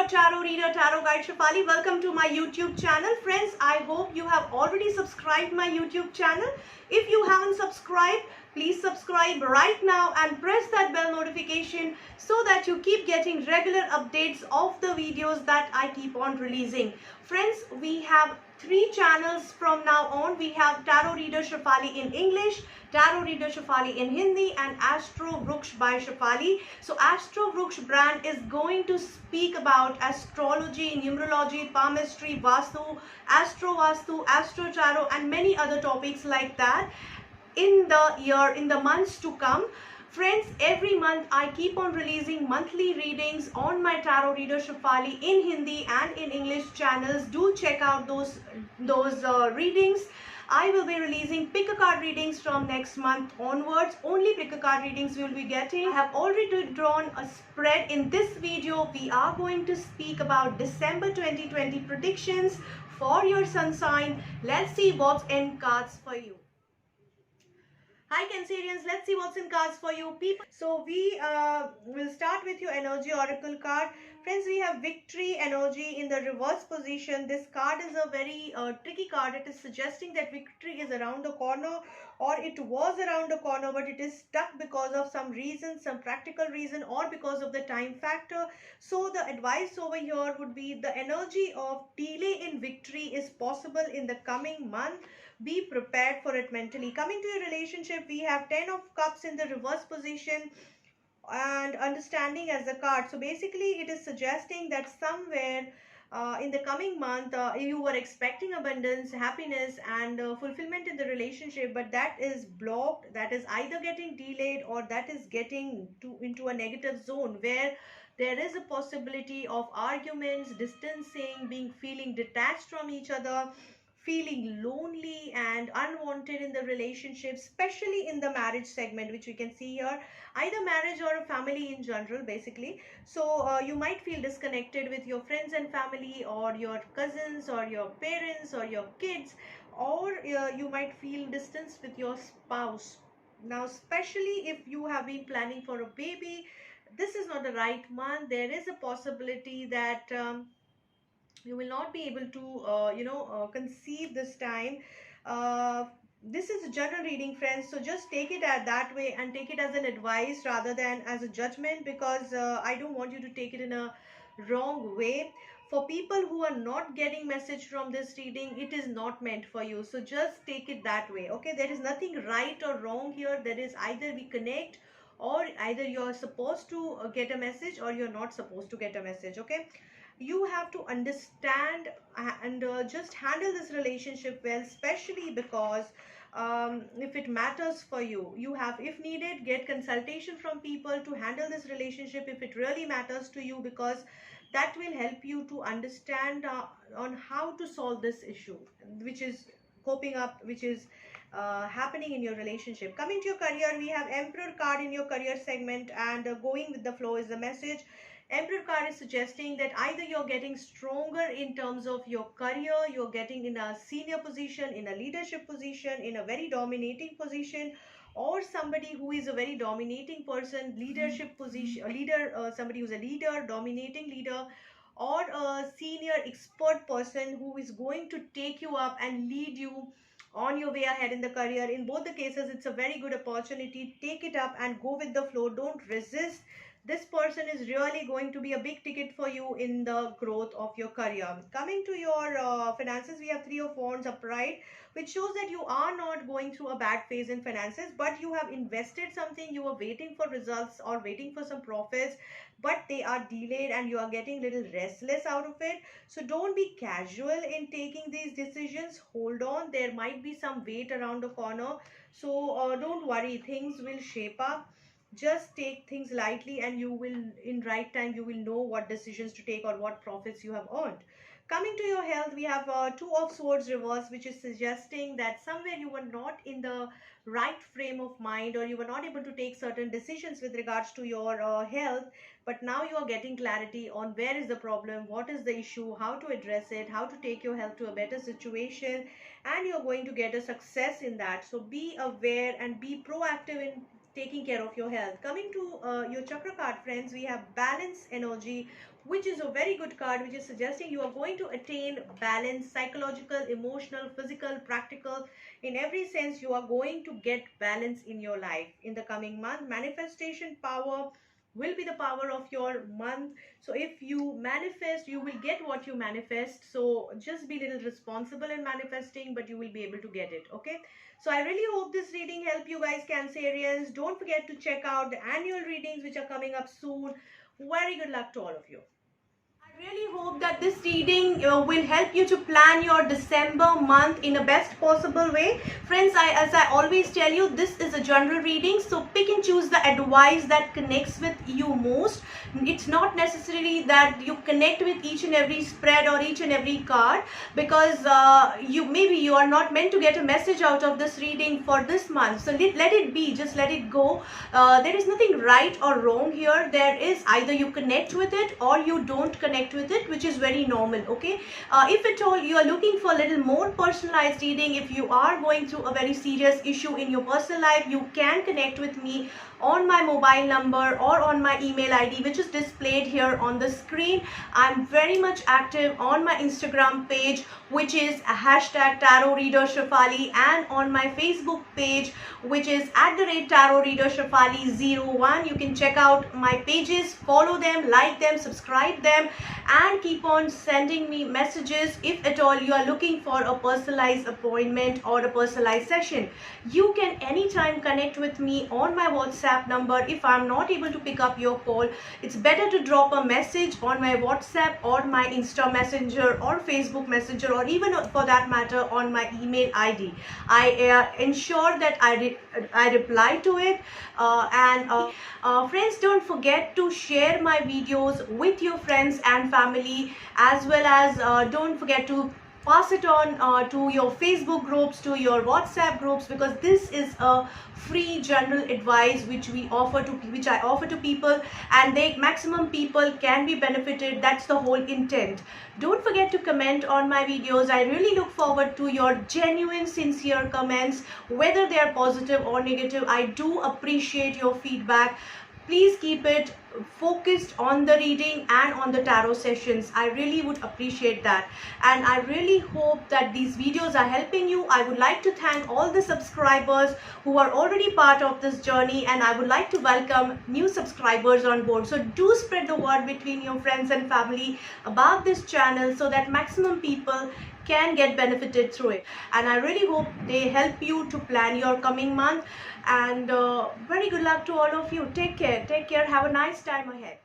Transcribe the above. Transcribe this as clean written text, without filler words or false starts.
tarot reader, tarot guide Shefali. Welcome to my YouTube channel. Friends, I hope you have already subscribed my YouTube channel. If you haven't subscribed, please subscribe right now and press that bell notification so that you keep getting regular updates of the videos that I keep on releasing. Friends, we have 3 channels from now on. We have Tarot Reader Shefali in English, Tarot Reader Shefali in Hindi, and Astro Vruksh by Shefali. So Astro Vruksh brand is going to speak about astrology, numerology, palmistry, Vastu, Astro Vastu, Astro Tarot, and many other topics like that in the months to come. Friends, every month I keep on releasing monthly readings on my Tarot Reader Shefali in Hindi and in English channels. Do check out those readings. I will be releasing pick a card readings from next month onwards. Only pick a card readings we will be getting. I have already drawn a spread. In this video, we are going to speak about December 2020 predictions for your sun sign. Let's see what's in cards for you. Hi Cancerians, let's see what's in cards for you people. So we will start with your energy oracle card. Friends, we have victory energy in the reverse position. This card is a very tricky card. It is suggesting that victory is around the corner, or it was around the corner, but it is stuck because of some reason, some practical reason, or because of the time factor. So the advice over here would be the energy of delay in victory is possible in the coming month. Be prepared for it mentally. Coming to your relationship, we have 10 of cups in the reverse position and understanding as a card. So basically it is suggesting that somewhere in the coming month you were expecting abundance, happiness, and fulfillment in the relationship, but that is blocked. That is either getting delayed, or that is getting into a negative zone where there is a possibility of arguments, distancing, feeling detached from each other, feeling lonely and unwanted in the relationship, especially in the marriage segment, which we can see here, either marriage or a family in general basically. So you might feel disconnected with your friends and family, or your cousins, or your parents, or your kids, or you might feel distance with your spouse. Now, especially if you have been planning for a baby, this is not the right month. There is a possibility that you will not be able to conceive this time. This is a general reading, friends, so just take it at that way and take it as an advice rather than as a judgment, because I don't want you to take it in a wrong way. For people who are not getting message from this reading, it is not meant for you, so just take it that way. Okay, there is nothing right or wrong here. There is either we connect, or either you're supposed to get a message, or you're not supposed to get a message. Okay, you have to understand and just handle this relationship well, especially because if it matters for you, you have, if needed, get consultation from people to handle this relationship if it really matters to you, because that will help you to understand on how to solve this issue which is coping up, which is happening in your relationship. Coming to your career, we have Emperor card in your career segment, and going with the flow is the message. Emperor card is suggesting that either you're getting stronger in terms of your career, you're getting in a senior position, in a leadership position, in a very dominating position, or somebody who is a very dominating person, leadership position, a leader, somebody who's a leader, dominating leader, or a senior expert person who is going to take you up and lead you on your way ahead in the career. In both the cases, it's a very good opportunity. Take it up and go with the flow. Don't resist. This person is really going to be a big ticket for you in the growth of your career. Coming to your finances, we have 3 of Wands upright, which shows that you are not going through a bad phase in finances, but you have invested something, you are waiting for results or waiting for some profits, but they are delayed and you are getting a little restless out of it. So don't be casual in taking these decisions. Hold on, there might be some wait around the corner. So don't worry, things will shape up. Just take things lightly, and you will, in right time, you will know what decisions to take or what profits you have earned. Coming to your health, we have 2 of swords reverse, which is suggesting that somewhere you were not in the right frame of mind, or you were not able to take certain decisions with regards to your health, but now you are getting clarity on where is the problem, what is the issue, how to address it, how to take your health to a better situation, and you're going to get a success in that. So be aware and be proactive in taking care of your health. Coming to your chakra card, friends, we have balance energy, which is a very good card, which is suggesting you are going to attain balance, psychological, emotional, physical, practical. In every sense, you are going to get balance in your life in the coming month. Manifestation power will be the power of your month. So if you manifest, you will get what you manifest. So just be a little responsible in manifesting, but you will be able to get it. Okay, so I really hope this reading help you guys, Cancerians. Don't forget to check out the annual readings which are coming up soon. Very good luck to all of you. I really hope that this reading will help you to plan your December month in a best possible way. Friends, as I always tell you, this is a general reading, so pick and choose the advice that connects with you most. It's not necessarily that you connect with each and every spread or each and every card, because you are not meant to get a message out of this reading for this month. So let it be, just let it go. There is nothing right or wrong here. There is either you connect with it or you don't connect with it, which is very normal. Okay, if at all you are looking for a little more personalized reading, if you are going through a very serious issue in your personal life, you can connect with me on my mobile number or on my email ID, which is displayed here on the screen. I'm very much active on my Instagram page, which is hashtag Tarot Reader Shefali, and on my Facebook page, which is @Tarot Reader Shefali 01. You can check out my pages, follow them, like them, subscribe them, and keep on sending me messages if at all you are looking for a personalized appointment or a personalized session. You can anytime connect with me on my WhatsApp number. If I'm not able to pick up your call, it's better to drop a message on my WhatsApp or my Insta Messenger or Facebook Messenger, or even for that matter on my email ID. I ensure that I reply to it. Friends, don't forget to share my videos with your friends and family, as well as don't forget to pass it on to your Facebook groups, to your WhatsApp groups, because this is a free general advice which I offer to people, and maximum people can be benefited. That's the whole intent. Don't forget to comment on my videos. I really look forward to your genuine, sincere comments, whether they are positive or negative. I do appreciate your feedback. Please keep it focused on the reading and on the tarot sessions. I really would appreciate that, and I really hope that these videos are helping you. I would like to thank all the subscribers who are already part of this journey, and I would like to welcome new subscribers on board. So do spread the word between your friends and family about this channel, so that maximum people can get benefited through it. And I really hope they help you to plan your coming month. And very good luck to all of you. Take care. Have a nice time ahead.